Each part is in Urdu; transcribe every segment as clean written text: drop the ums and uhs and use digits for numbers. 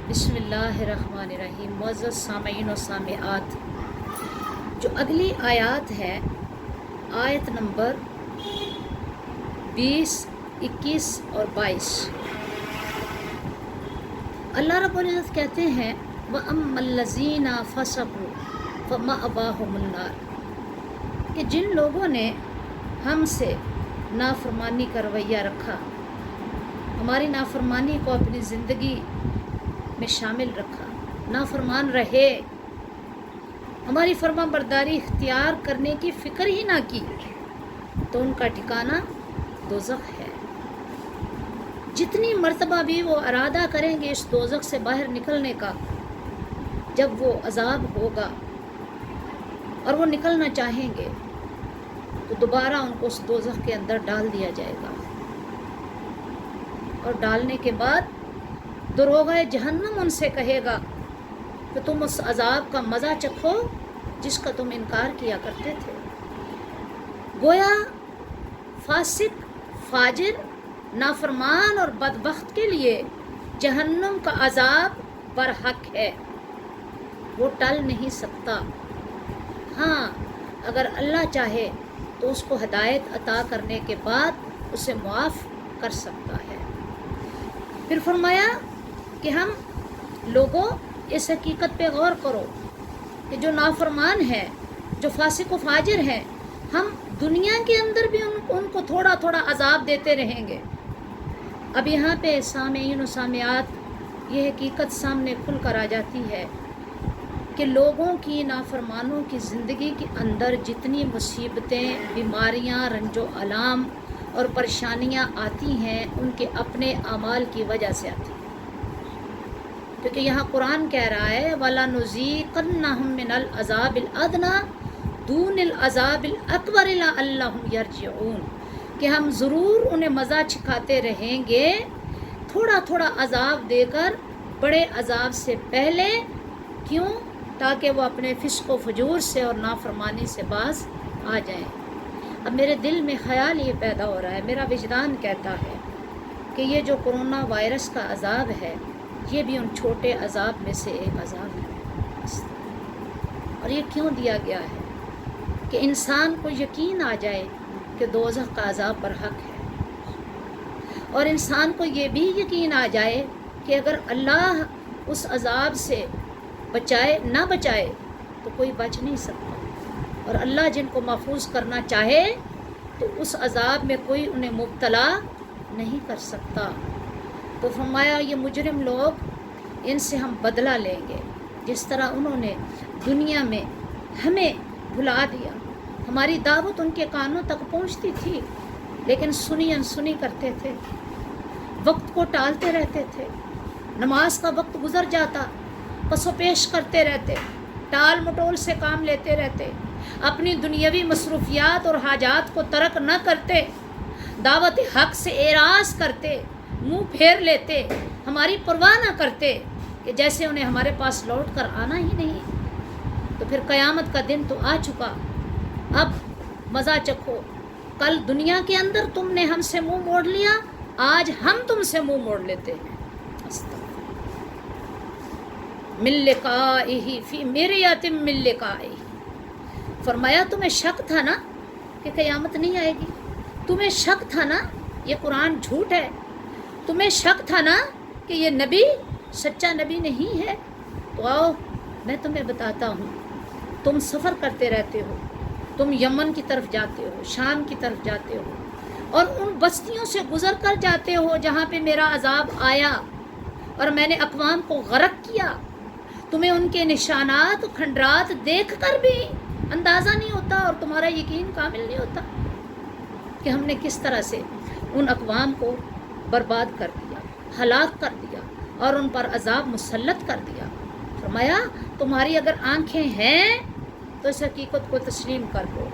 بسم اللہ الرحمن الرحیم۔ معزز سامعین و سامعات، جو اگلی آیات ہے آیت نمبر 20، 21 اور 22، اللہ رب العزت کہتے ہیں وَأَمَّا الَّذِينَ فَسَقُوا فَمَأْوَاهُمُ النَّارُ، کہ جن لوگوں نے ہم سے نافرمانی کا رویہ رکھا، ہماری نافرمانی کو اپنی زندگی میں شامل رکھا، نافرمان رہے، ہماری فرما برداری اختیار کرنے کی فکر ہی نہ کی، تو ان کا ٹھکانہ دوزخ ہے۔ جتنی مرتبہ بھی وہ ارادہ کریں گے اس دوزخ سے باہر نکلنے کا، جب وہ عذاب ہوگا اور وہ نکلنا چاہیں گے تو دوبارہ ان کو اس دوزخ کے اندر ڈال دیا جائے گا، اور ڈالنے کے بعد دروغہ جہنم ان سے کہے گا کہ تم اس عذاب کا مزہ چکھو جس کا تم انکار کیا کرتے تھے۔ گویا فاسق، فاجر، نافرمان اور بدبخت کے لیے جہنم کا عذاب برحق ہے، وہ ٹل نہیں سکتا۔ ہاں، اگر اللہ چاہے تو اس کو ہدایت عطا کرنے کے بعد اسے معاف کر سکتا ہے۔ پھر فرمایا کہ ہم لوگوں اس حقیقت پہ غور کرو کہ جو نافرمان ہیں، جو فاسق و فاجر ہیں، ہم دنیا کے اندر بھی ان کو تھوڑا تھوڑا عذاب دیتے رہیں گے۔ اب یہاں پہ سامعین و سامعات یہ حقیقت سامنے کھل کر آ جاتی ہے کہ لوگوں کی، نافرمانوں کی زندگی کے اندر جتنی مصیبتیں، بیماریاں، رنج و آلام اور پریشانیاں آتی ہیں ان کے اپنے اعمال کی وجہ سے آتی ہیں، کیونکہ یہاں قرآن کہہ رہا ہے وَلَنُذِيقَنَّهُم مِّنَ الْعَذَابِ الْأَدْنَىٰ دُونِ الْعَذَابِ الْأَكْبَرِ لَعَلَّهُمْ يَرْجِعُونَ، کہ ہم ضرور انہیں مزہ چکھاتے رہیں گے، تھوڑا تھوڑا عذاب دے کر بڑے عذاب سے پہلے، کیوں؟ تاکہ وہ اپنے فسق و فجور سے اور نافرمانی سے باز آ جائیں۔ اب میرے دل میں خیال یہ پیدا ہو رہا ہے، میرا وجدان کہتا ہے کہ یہ جو کرونا وائرس کا عذاب ہے یہ بھی ان چھوٹے عذاب میں سے ایک عذاب ہے، اور یہ کیوں دیا گیا ہے کہ انسان کو یقین آ جائے کہ دوزخ کا عذاب برحق ہے، اور انسان کو یہ بھی یقین آ جائے کہ اگر اللہ اس عذاب سے بچائے نہ بچائے تو کوئی بچ نہیں سکتا، اور اللہ جن کو محفوظ کرنا چاہے تو اس عذاب میں کوئی انہیں مبتلا نہیں کر سکتا۔ تو فرمایا یہ مجرم لوگ، ان سے ہم بدلہ لیں گے، جس طرح انہوں نے دنیا میں ہمیں بھلا دیا، ہماری دعوت ان کے کانوں تک پہنچتی تھی لیکن سنی انسنی کرتے تھے، وقت کو ٹالتے رہتے تھے، نماز کا وقت گزر جاتا پس و پیش کرتے رہتے، ٹال مٹول سے کام لیتے رہتے، اپنی دنیاوی مصروفیات اور حاجات کو ترک نہ کرتے، دعوت حق سے اعراض کرتے، منہ پھیر لیتے، ہماری پرواہ نہ کرتے کہ جیسے انہیں ہمارے پاس لوٹ کر آنا ہی نہیں۔ تو پھر قیامت کا دن تو آ چکا، اب مزہ چکھو۔ کل دنیا کے اندر تم نے ہم سے منہ موڑ لیا، آج ہم تم سے منہ موڑ لیتے ہیں۔ من لقائہ فی مرۃ من لقائہ، فرمایا تمہیں شک تھا نا کہ قیامت نہیں آئے گی، تمہیں شک تھا نا یہ قرآن جھوٹ ہے، تمہیں شک تھا نا کہ یہ نبی سچا نبی نہیں ہے، تو آؤ میں تمہیں بتاتا ہوں۔ تم سفر کرتے رہتے ہو، تم یمن کی طرف جاتے ہو، شام کی طرف جاتے ہو، اور ان بستیوں سے گزر کر جاتے ہو جہاں پہ میرا عذاب آیا اور میں نے اقوام کو غرق کیا، تمہیں ان کے نشانات، کھنڈرات دیکھ کر بھی اندازہ نہیں ہوتا اور تمہارا یقین کامل نہیں ہوتا کہ ہم نے کس طرح سے ان اقوام کو برباد کر دیا، ہلاک کر دیا اور ان پر عذاب مسلط کر دیا۔ فرمایا تمہاری اگر آنکھیں ہیں تو اس حقیقت کو تسلیم کر لو۔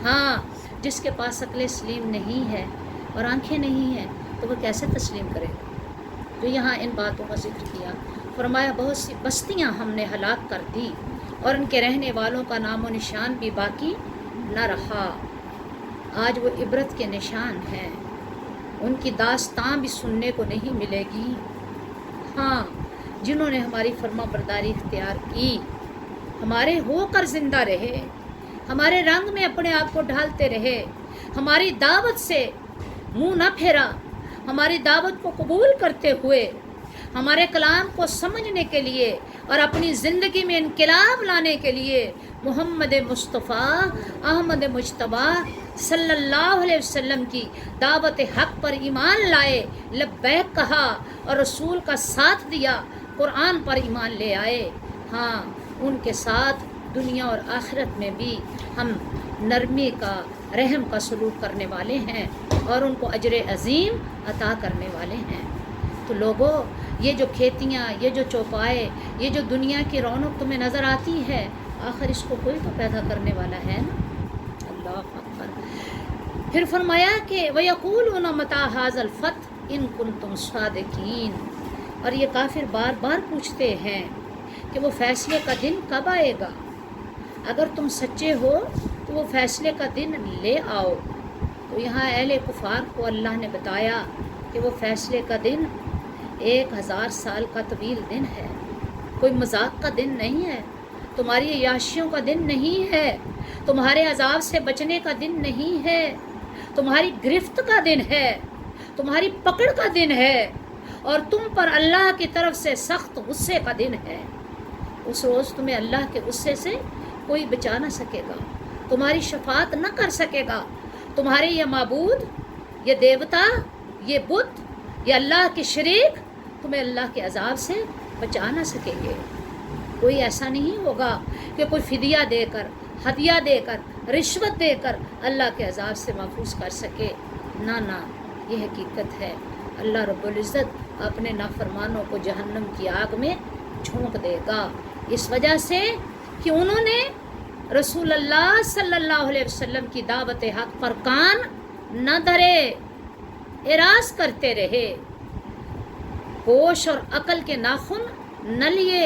ہاں، جس کے پاس عقل سلیم نہیں ہے اور آنکھیں نہیں ہیں تو وہ کیسے تسلیم کرے گا؟ تو یہاں ان باتوں کا ذکر کیا، فرمایا بہت سی بستیاں ہم نے ہلاک کر دی اور ان کے رہنے والوں کا نام و نشان بھی باقی نہ رہا۔ آج وہ عبرت کے نشان ہیں، ان کی داستان بھی سننے کو نہیں ملے گی۔ ہاں، جنہوں نے ہماری فرما برداری اختیار کی، ہمارے ہو کر زندہ رہے، ہمارے رنگ میں اپنے آپ کو ڈھالتے رہے، ہماری دعوت سے منہ نہ پھیرا، ہماری دعوت کو قبول کرتے ہوئے ہمارے کلام کو سمجھنے کے لیے اور اپنی زندگی میں انقلاب لانے کے لیے محمد مصطفیٰ احمد مجتبیٰ صلی اللہ علیہ وسلم کی دعوت حق پر ایمان لائے، لبیک کہا اور رسول کا ساتھ دیا، قرآن پر ایمان لے آئے۔ ہاں، ان کے ساتھ دنیا اور آخرت میں بھی ہم نرمی کا، رحم کا سلوک کرنے والے ہیں اور ان کو اجر عظیم عطا کرنے والے ہیں۔ تو لوگوں، یہ جو کھیتیاں، یہ جو چوپائے، یہ جو دنیا کی رونق تمہیں نظر آتی ہے، آخر اس کو کوئی تو پیدا کرنے والا ہے نا۔ اللہ اکبر۔ پھر فرمایا کہ وَيَقُولُونَ مَتَىٰ هَٰذَا الْفَتْحُ إِن كُنتُمْ صَادِقِينَ، اور یہ کافر بار بار پوچھتے ہیں کہ وہ فیصلے کا دن کب آئے گا؟ اگر تم سچے ہو تو وہ فیصلے کا دن لے آؤ۔ تو یہاں اہل کفار کو اللہ نے بتایا کہ وہ فیصلے کا دن 1000 سال کا طویل دن ہے، کوئی مذاق کا دن نہیں ہے، تمہاری عیاشیوں کا دن نہیں ہے، تمہارے عذاب سے بچنے کا دن نہیں ہے، تمہاری گرفت کا دن ہے، تمہاری پکڑ کا دن ہے، اور تم پر اللہ کی طرف سے سخت غصے کا دن ہے۔ اس روز تمہیں اللہ کے غصے سے کوئی بچا نہ سکے گا، تمہاری شفاعت نہ کر سکے گا، تمہارے یہ معبود، یہ دیوتا، یہ بت، یہ اللہ کے شریک تمہیں اللہ کے عذاب سے بچا نہ سکیں گے۔ کوئی ایسا نہیں ہوگا کہ کوئی فدیہ دے کر، ہدیہ دے کر، رشوت دے کر اللہ کے عذاب سے محفوظ کر سکے۔ نہ نہ، یہ حقیقت ہے، اللہ رب العزت اپنے نافرمانوں کو جہنم کی آگ میں جھونک دے گا، اس وجہ سے کہ انہوں نے رسول اللہ صلی اللہ علیہ وسلم کی دعوت حق پر کان نہ دھرے، اعراض کرتے رہے، ہوش اور عقل کے ناخن نہ لیے،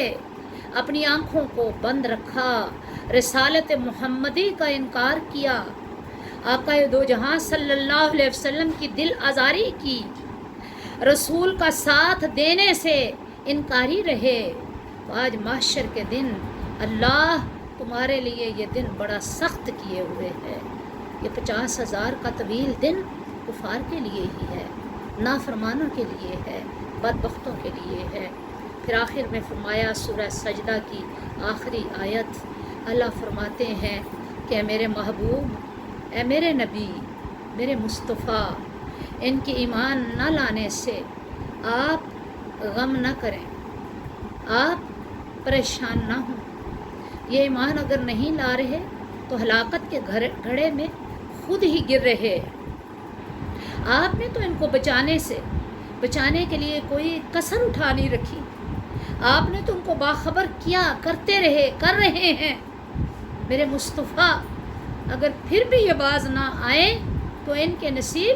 اپنی آنکھوں کو بند رکھا، رسالت محمدی کا انکار کیا، آقا دو جہاں صلی اللہ علیہ وسلم کی دل آزاری کی، رسول کا ساتھ دینے سے انکاری رہے۔ تو آج محشر کے دن اللہ تمہارے لیے یہ دن بڑا سخت کیے ہوئے ہے۔ یہ 50,000 کا طویل دن کفار کے لیے ہی ہے، نافرمانوں کے لیے ہے، بدبختوں کے لیے ہے۔ پھر آخر میں فرمایا سورہ سجدہ کی آخری آیت، اللہ فرماتے ہیں کہ اے میرے محبوب، اے میرے نبی، میرے مصطفیٰ، ان کی ایمان نہ لانے سے آپ غم نہ کریں، آپ پریشان نہ ہوں۔ یہ ایمان اگر نہیں لا رہے تو ہلاکت کے گھڑے میں خود ہی گر رہے۔ آپ نے تو ان کو بچانے کے لیے کوئی کسر اٹھا نہیں رکھی، آپ نے تو ان کو باخبر کیا، کر رہے ہیں۔ میرے مصطفیٰ، اگر پھر بھی یہ باز نہ آئیں تو ان کے نصیب،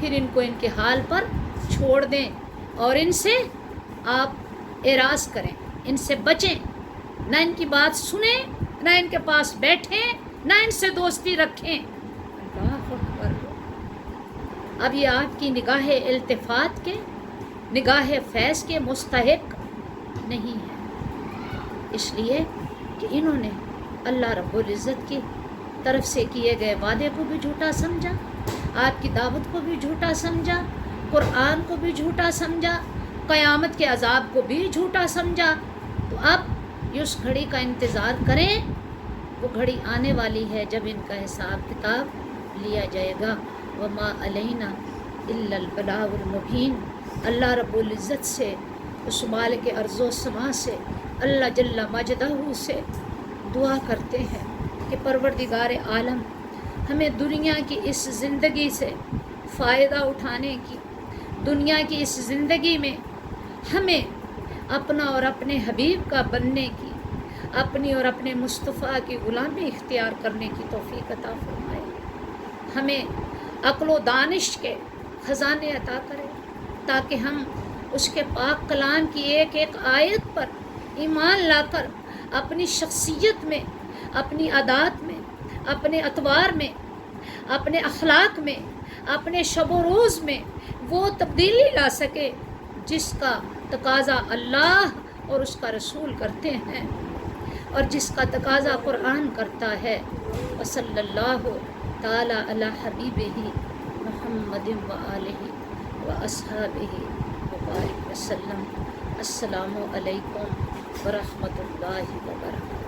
پھر ان کو ان کے حال پر چھوڑ دیں اور ان سے آپ اعراض کریں، ان سے بچیں، نہ ان کی بات سنیں، نہ ان کے پاس بیٹھیں، نہ ان سے دوستی رکھیں۔ اللہ اکبر۔ اب یہ آپ کی نگاہ التفات کے، نگاہ فیض کے مستحق نہیں ہے، اس لیے کہ انہوں نے اللہ رب العزت کی طرف سے کیے گئے وعدے کو بھی جھوٹا سمجھا، آپ کی دعوت کو بھی جھوٹا سمجھا، قرآن کو بھی جھوٹا سمجھا، قیامت کے عذاب کو بھی جھوٹا سمجھا۔ تو اب یہ اس گھڑی کا انتظار کریں، وہ گھڑی آنے والی ہے جب ان کا حساب کتاب لیا جائے گا۔ وما علینا الا البلاغ المبین۔ اللہ رب العزت سے، اس مالک ارض و سما سے، اللہ جل مجدہ سے دعا کرتے ہیں کہ پروردگار عالم ہمیں دنیا کی اس زندگی سے فائدہ اٹھانے کی، دنیا کی اس زندگی میں ہمیں اپنا اور اپنے حبیب کا بننے کی، اپنی اور اپنے مصطفیٰ کی غلامی اختیار کرنے کی توفیق عطا فرمائے، ہمیں عقل و دانش کے خزانے عطا کرے تاکہ ہم اس کے پاک کلام کی ایک ایک آیت پر ایمان لا کر اپنی شخصیت میں، اپنی عادات میں، اپنے اطوار میں، اپنے اخلاق میں، اپنے شب و روز میں وہ تبدیلی لا سکے جس کا تقاضا اللہ اور اس کا رسول کرتے ہیں، اور جس کا تقاضا قرآن کرتا ہے۔ وصلی اللہ تعالی علی حبیبہ محمد وآلہ واصحابہ وبارک وسلم۔ السلام علیکم ورحمۃ اللہ وبرکاتہ۔